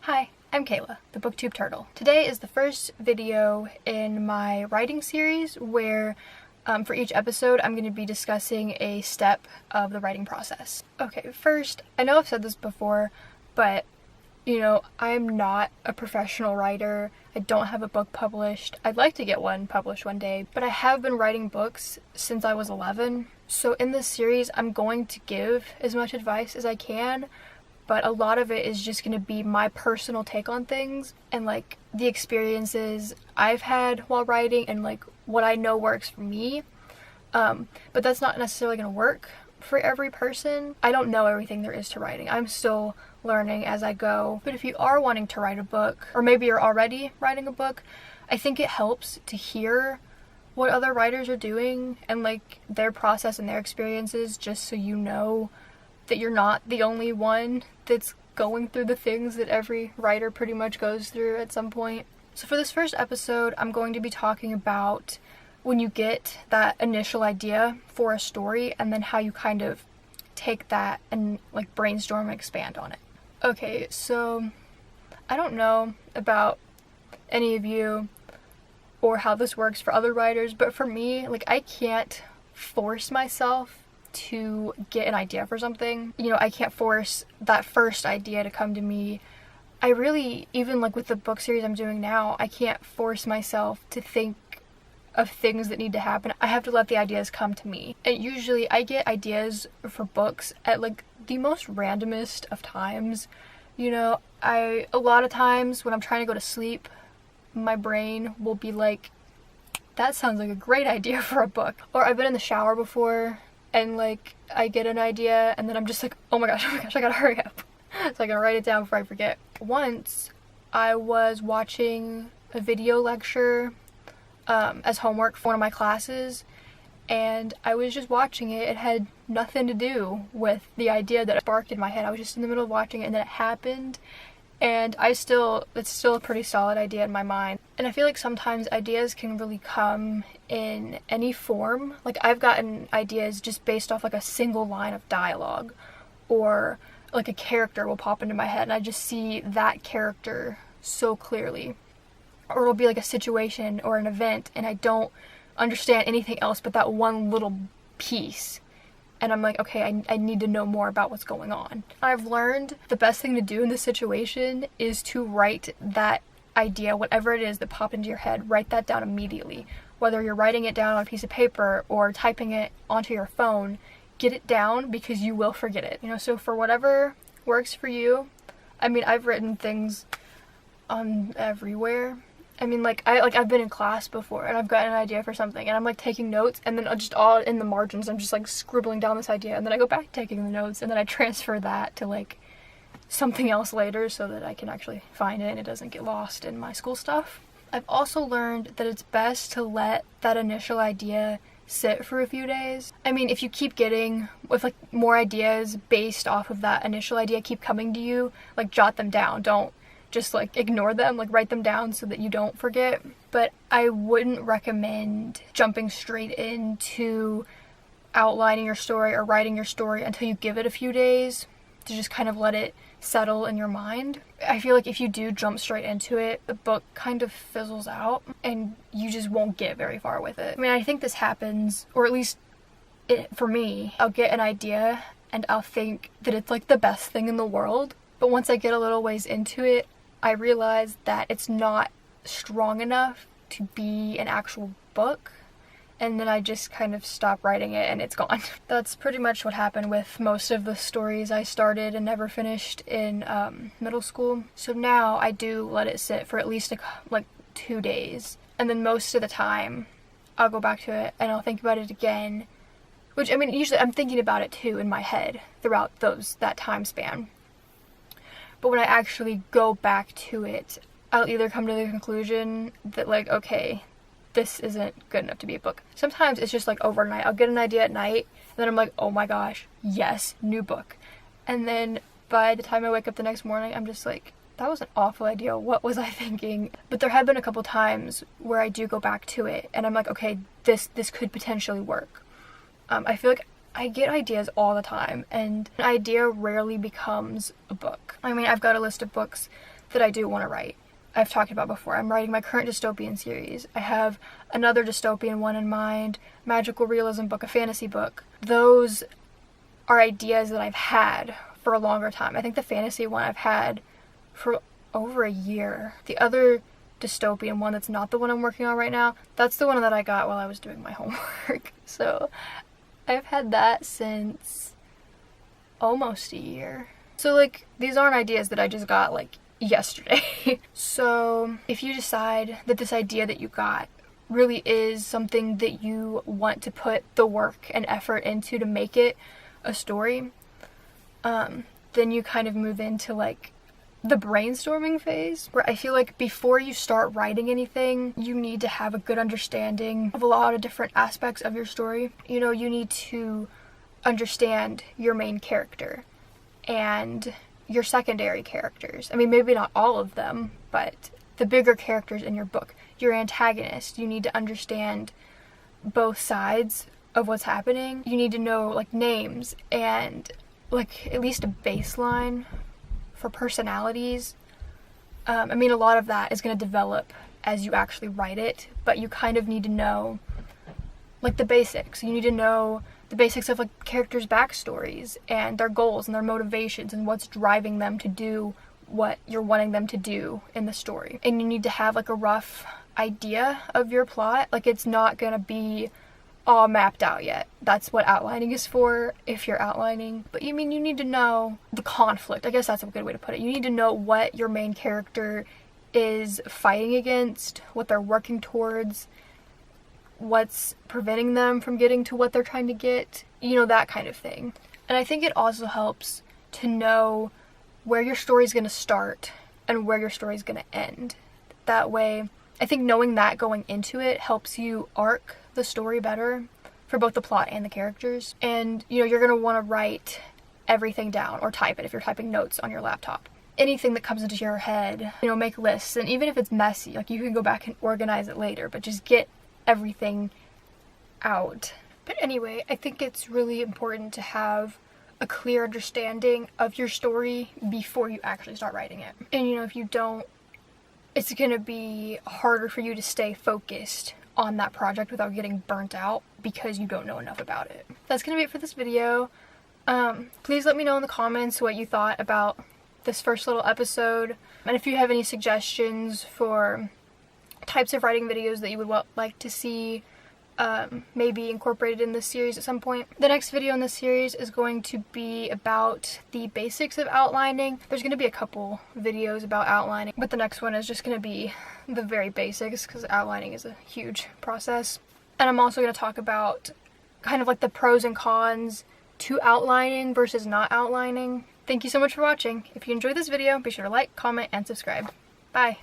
Hi, I'm Kayla, the BookTube Turtle. Today is the first video in my writing series where for each episode I'm going to be discussing a step of the writing process. Okay, first, I know I've said this before, but I'm not a professional writer. I don't have a book published. I'd like to get one published one day, but I have been writing books since I was 11. So in this series, I'm going to give as much advice as I can, but a lot of it is just going to be my personal take on things and like the experiences I've had while writing and like what I know works for me. But that's not necessarily going to work for every person. I don't know everything there is to writing. I'm still learning as I go. But if you are wanting to write a book, or maybe you're already writing a book, I think it helps to hear what other writers are doing and like their process and their experiences, just so you know that you're not the only one that's going through the things that every writer pretty much goes through at some point. So for this first episode, I'm going to be talking about when you get that initial idea for a story and then how you kind of take that and like brainstorm and expand on it. Okay, so I don't know about any of you or how this works for other writers, but for me, like I can't force myself to get an idea for something. I can't force that first idea to come to me. I really, even like with the book series I'm doing now, I can't force myself to think of things that need to happen. I have to let the ideas come to me. And usually I get ideas for books at like the most randomest of times. A lot of times when I'm trying to go to sleep, my brain will be like, that sounds like a great idea for a book. Or I've been in the shower before and like I get an idea and then I'm just like, oh my gosh, I gotta hurry up. So I gotta write it down before I forget. Once I was watching a video lecture as homework for one of my classes, and I was just watching it. It had nothing to do with the idea that sparked in my head. I was just in the middle of watching it and then it happened, and it's still a pretty solid idea in my mind. And I feel like sometimes ideas can really come in any form. Like I've gotten ideas just based off like a single line of dialogue, or like a character will pop into my head and I just see that character so clearly. Or it'll be like a situation or an event and I don't understand anything else but that one little piece. And I'm like, okay, I need to know more about what's going on. I've learned the best thing to do in this situation is to write that idea, whatever it is that popped into your head, write that down immediately. Whether you're writing it down on a piece of paper or typing it onto your phone, get it down because you will forget it. So for whatever works for you. I mean, I've written things on everywhere. I mean, I've been in class before and I've gotten an idea for something and I'm like taking notes and then just all in the margins I'm just like scribbling down this idea and then I go back to taking the notes and then I transfer that to like something else later so that I can actually find it and it doesn't get lost in my school stuff. I've also learned that it's best to let that initial idea sit for a few days. I mean, if you keep getting with like more ideas based off of that initial idea keep coming to you, like jot them down. Don't just like ignore them, like write them down so that you don't forget. But I wouldn't recommend jumping straight into outlining your story or writing your story until you give it a few days to just kind of let it settle in your mind. I feel like if you do jump straight into it, the book kind of fizzles out and you just won't get very far with it. I mean, I think this happens, or at least for me, I'll get an idea and I'll think that it's like the best thing in the world. But once I get a little ways into it, I realize that it's not strong enough to be an actual book, and then I just kind of stop writing it and it's gone. That's pretty much what happened with most of the stories I started and never finished in middle school. So now I do let it sit for at least like 2 days, and then most of the time I'll go back to it and I'll think about it again, which I mean usually I'm thinking about it too in my head throughout that time span. But when I actually go back to it, I'll either come to the conclusion that like, okay, this isn't good enough to be a book. Sometimes it's just like overnight. I'll get an idea at night and then I'm like, oh my gosh, yes, new book. And then by the time I wake up the next morning, I'm just like, that was an awful idea. What was I thinking? But there have been a couple times where I do go back to it and I'm like, okay, this could potentially work. I feel like I get ideas all the time, and an idea rarely becomes a book. I mean, I've got a list of books that I do want to write. I've talked about before. I'm writing my current dystopian series. I have another dystopian one in mind, magical realism book, a fantasy book. Those are ideas that I've had for a longer time. I think the fantasy one I've had for over a year. The other dystopian one that's not the one I'm working on right now, that's the one that I got while I was doing my homework. So I've had that since almost a year. So like, these aren't ideas that I just got like yesterday. So if you decide that this idea that you got really is something that you want to put the work and effort into to make it a story, then you kind of move into like the brainstorming phase, where I feel like before you start writing anything, you need to have a good understanding of a lot of different aspects of your story. You know, you need to understand your main character and your secondary characters. I mean, maybe not all of them, but the bigger characters in your book. Your antagonist, you need to understand both sides of what's happening. You need to know like names and like at least a baseline for personalities. I mean, a lot of that is going to develop as you actually write it, but you kind of need to know like the basics. You need to know the basics of like characters' backstories and their goals and their motivations and what's driving them to do what you're wanting them to do in the story. And you need to have like a rough idea of your plot. Like, it's not going to be all mapped out yet. That's what outlining is for, if you're outlining. But you need to know the conflict. I guess that's a good way to put it. You need to know what your main character is fighting against, what they're working towards, what's preventing them from getting to what they're trying to get, you know, that kind of thing. And I think it also helps to know where your story's going to start and where your story's going to end. That way, I think knowing that going into it helps you arc the story better for both the plot and the characters. And, you know, you're going to want to write everything down or type it if you're typing notes on your laptop. Anything that comes into your head, you know, make lists. And even if it's messy, like, you can go back and organize it later, but just get everything out. But anyway, I think it's really important to have a clear understanding of your story before you actually start writing it. And, you know, if you don't, it's going to be harder for you to stay focused on that project without getting burnt out because you don't know enough about it. That's going to be it for this video. Please let me know in the comments what you thought about this first little episode. And if you have any suggestions for types of writing videos that you would like to see maybe incorporated in this series at some point. The next video in this series is going to be about the basics of outlining. There's going to be a couple videos about outlining, but the next one is just going to be the very basics because outlining is a huge process. And I'm also going to talk about kind of like the pros and cons to outlining versus not outlining. Thank you so much for watching. If you enjoyed this video, be sure to like, comment, and subscribe. Bye!